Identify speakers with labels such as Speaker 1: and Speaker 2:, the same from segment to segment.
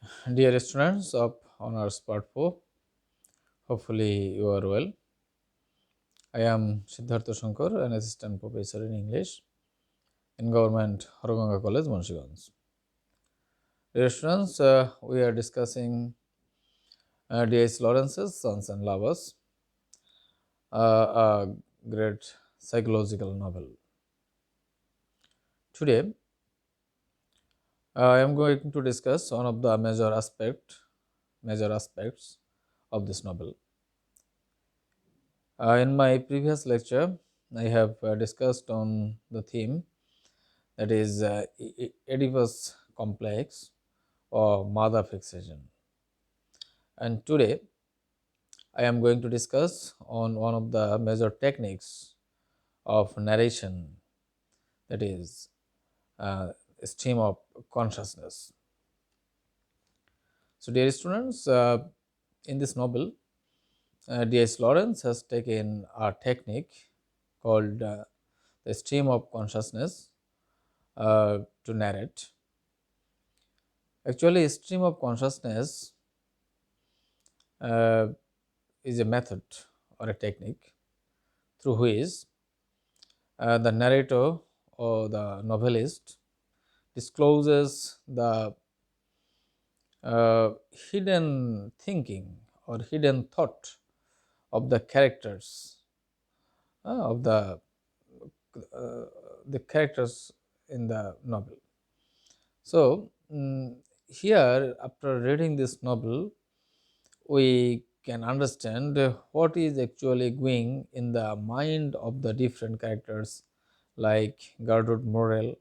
Speaker 1: Dear students of Honors Part 4, hopefully you are well. I am Siddhartha Shankar, an assistant professor in English in Government Haroganga College, Munshiganj. Dear students, we are discussing D.H. Lawrence's Sons and Lovers, a great psychological novel. Today, I am going to discuss one of the major aspects of this novel. In my previous lecture, I have discussed on the theme, that is Oedipus complex or mother fixation. And today I am going to discuss on one of the major techniques of narration, that is stream of consciousness. So, dear students, in this novel, D.H. Lawrence has taken a technique called the stream of consciousness to narrate. Actually, stream of consciousness uh, is a method or a technique through which the narrator or the novelist discloses the hidden thinking or hidden thought of the characters of uh, the characters in the novel. So here, after reading this novel, we can understand what is actually going in the mind of the different characters like Gertrude Morrell,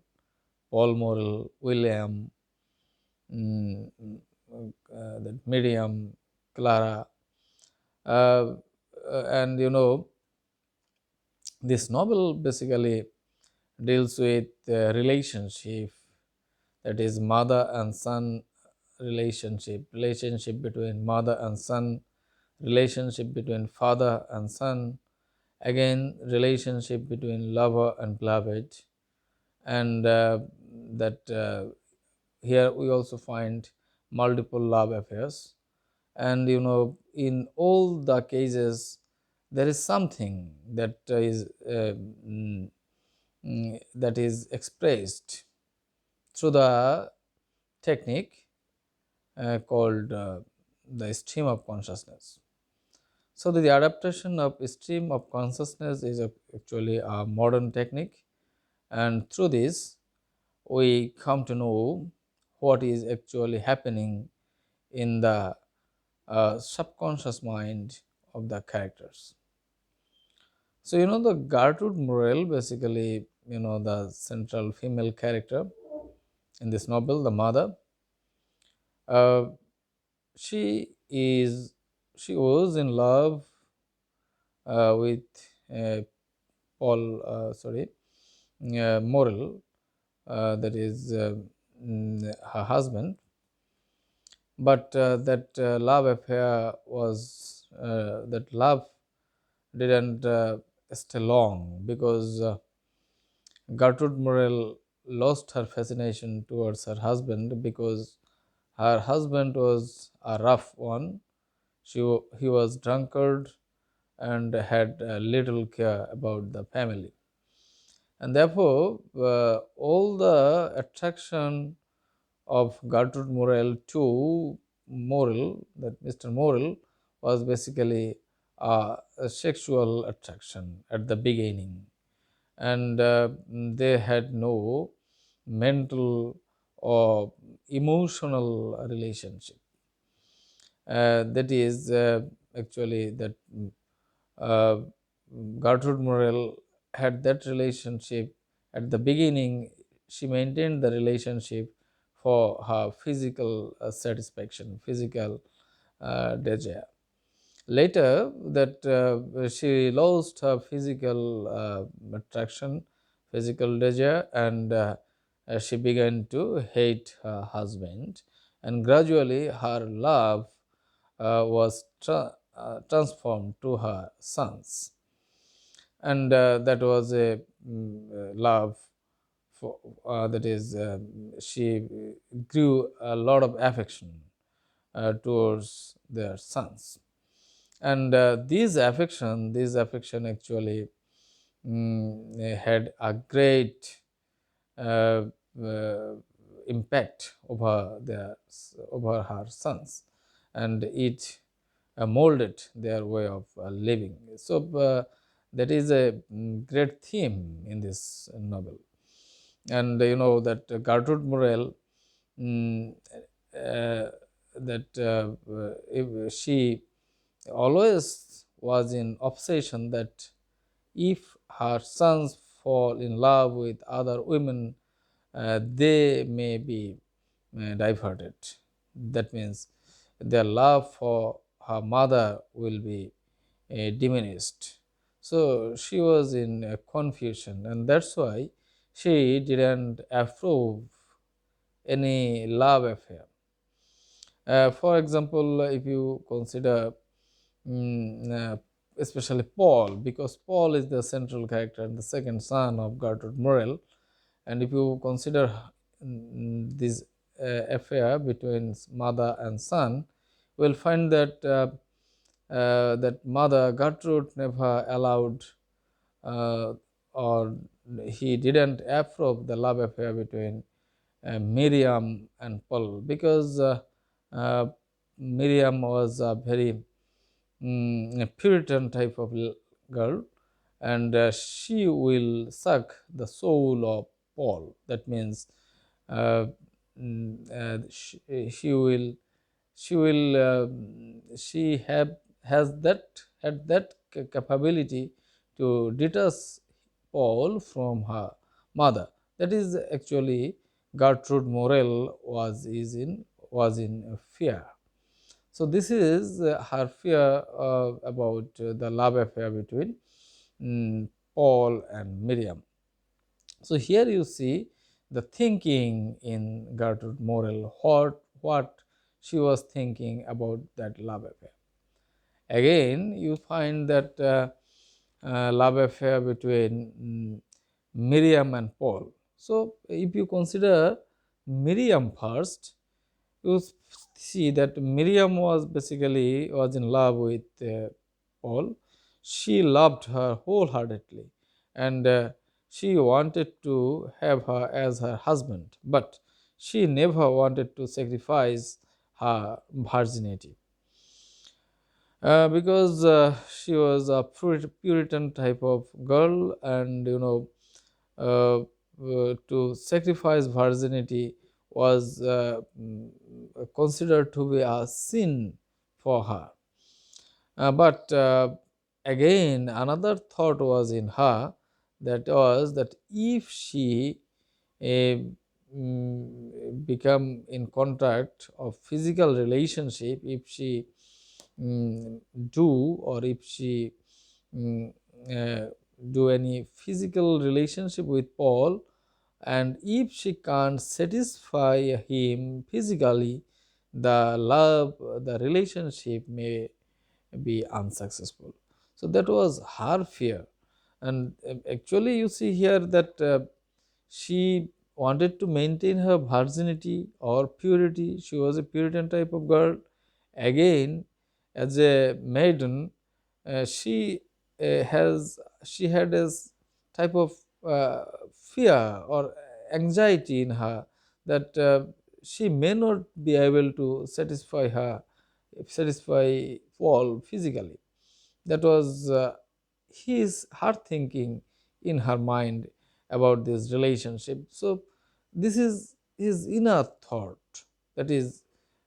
Speaker 1: Paul Morrell, William, that Miriam, Clara, uh, and this novel basically deals with relationship, that is mother and son relationship between mother and son, relationship between father and son, again relationship between lover and beloved, and that here we also find multiple love affairs, and in all the cases there is something that is that is expressed through the technique called the stream of consciousness. So the adaptation of stream of consciousness is actually a modern technique, and through this we come to know what is actually happening in the subconscious mind of the characters. So the Gertrude Morrell, basically the central female character in this novel, the mother. Uh, she is she was in love with uh, Morrell, that is her husband, but that love affair was that love didn't stay long, because Gertrude Morrell lost her fascination towards her husband, because her husband was a rough one. He was drunkard and had little care about the family, and therefore all the attraction of Gertrude Morrell to Morrell, that Mr. Morrell, was basically a sexual attraction at the beginning, and they had no mental or emotional relationship. That is actually that uh, Gertrude Morrell had that relationship at the beginning. She maintained the relationship for her physical satisfaction, physical desire. Later, that she lost her physical attraction, physical desire, and she began to hate her husband, and gradually her love was transformed to her sons, and that was a love for that is she grew a lot of affection towards their sons. And these affection actually had a great uh, uh, impact over her sons, and it molded their way of living. So that is a great theme in this novel. And you know that Gertrude Morel, mm, uh, that if she always was in obsession that if her sons fall in love with other women, they may be diverted. That means their love for her mother will be diminished. So she was in confusion, and that's why she didn't approve any love affair. For example, if you consider especially Paul, because Paul is the central character and the second son of Gertrude Morel, and if you consider this affair between mother and son, you will find that that mother Gertrude never allowed or he didn't approve the love affair between Miriam and Paul, because uh, Miriam was a very a Puritan type of girl, and she will suck the soul of Paul. That means uh, she will she have has that had that capability to detach Paul from her mother. That is actually Gertrude Morel was in fear. So this is her fear about the love affair between Paul and Miriam. So here you see the thinking in Gertrude Morel, what she was thinking about that love affair. Again, you find that love affair between Miriam and Paul. So if you consider Miriam first, you see that Miriam was in love with Paul. She loved her wholeheartedly, and she wanted to have her as her husband, but she never wanted to sacrifice her virginity because she was a Puritan type of girl, and you know, to sacrifice virginity was considered to be a sin for her. But again, another thought was in her, that was that if she uh, become in contact of physical relationship, if she do or if she mm, uh, do any physical relationship with Paul, and if she can't satisfy him physically, the relationship may be unsuccessful. So that was her fear. And actually you see here that she wanted to maintain her virginity or purity. She was a Puritan type of girl. Again, as a maiden, she she had this type of uh, fear or anxiety in her, that she may not be able to satisfy Paul physically. That was her thinking in her mind about this relationship. So this is his inner thought, that is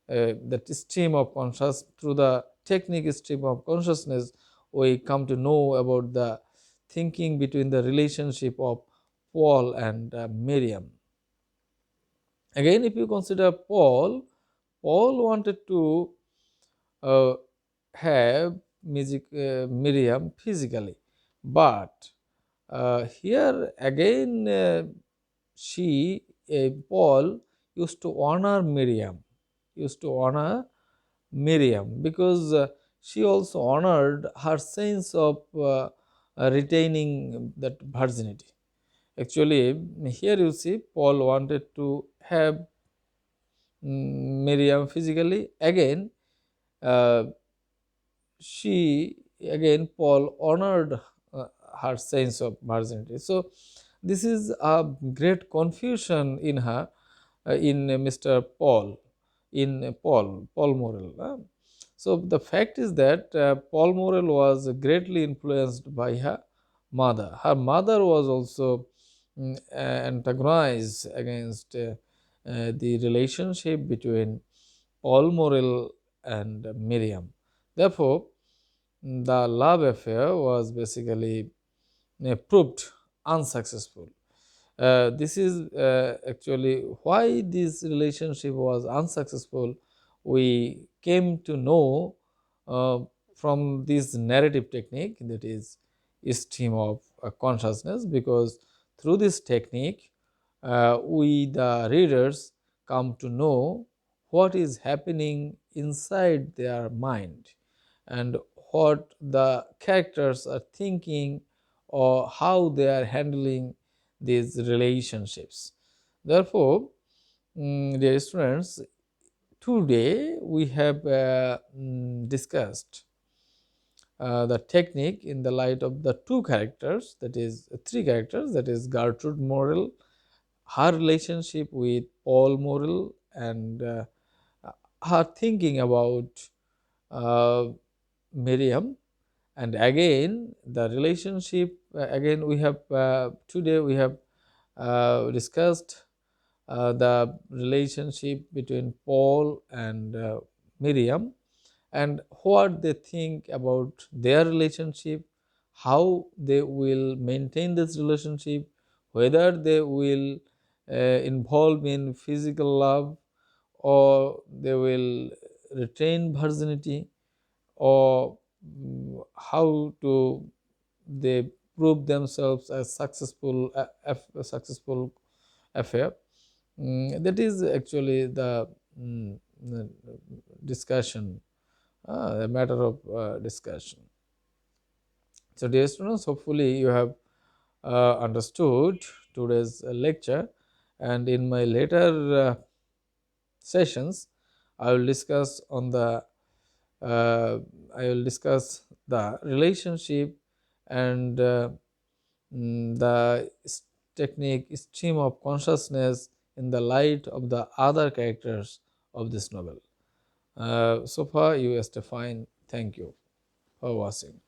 Speaker 1: that stream of conscious. Through the technique stream of consciousness, we come to know about the thinking between the relationship of Paul and Miriam. Again, if you consider Paul wanted to uh, have Miriam physically, but here again Paul used to honor Miriam because she also honored her sense of retaining that virginity. Actually, here you see Paul wanted to have Miriam physically. Again, uh, she again Paul honored her sense of virginity. So this is a great confusion in her, in Mr. Paul, in Paul Morel. So the fact is that Paul Morel was greatly influenced by her mother. Her mother was also antagonized against the relationship between Paul Morel and Miriam. Therefore, the love affair was basically proved unsuccessful. This is actually why this relationship was unsuccessful. We came to know uh, from this narrative technique, that is stream of consciousness, because through this technique we the readers come to know what is happening inside their mind and what the characters are thinking or how they are handling these relationships. Therefore, dear students, today we have discussed the technique in the light of the two characters, that is three characters, that is Gertrude Morel, her relationship with Paul Morel, and her thinking about uh, Miriam. And again the relationship, again we have today we have discussed the relationship between Paul and Miriam, and what they think about their relationship, how they will maintain this relationship, whether they will involve in physical love or they will retain virginity, or how to they prove themselves as successful a successful affair. That is actually the discussion, a matter of discussion. So dear students, hopefully you have understood today's lecture, and in my later sessions I will discuss on the uh, I will discuss the relationship and the technique stream of consciousness in the light of the other characters of this novel. So far, you stay fine. Thank you for watching.